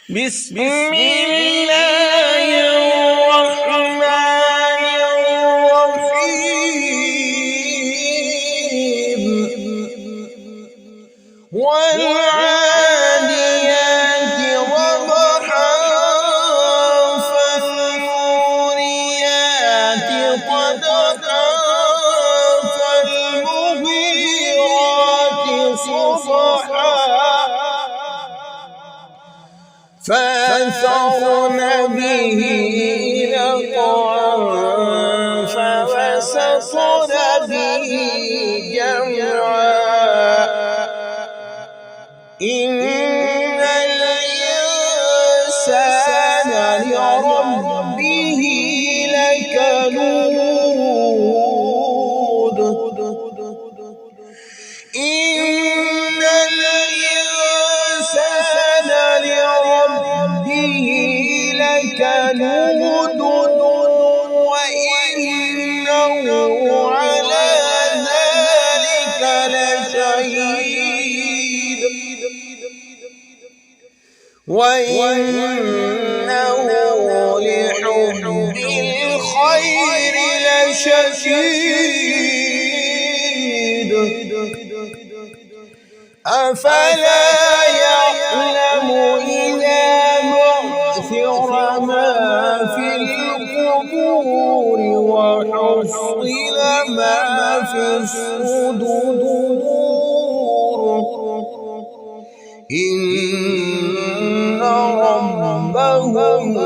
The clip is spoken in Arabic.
بسم الله الرحمن الرحيم والعاديات ضبحا فالموريات قدحا فالمغيرات صبحا فأثرن به نقعا فوسطن به جمعا إن الإنسان لربه لكنود إن الإنسان لربه لكنود وإنه على ذلك لشهيد وإنه لحب الخير لشديد أفلا يعلم إذا بعثر ما في القبور وحصل ما في الصدور إن ربهم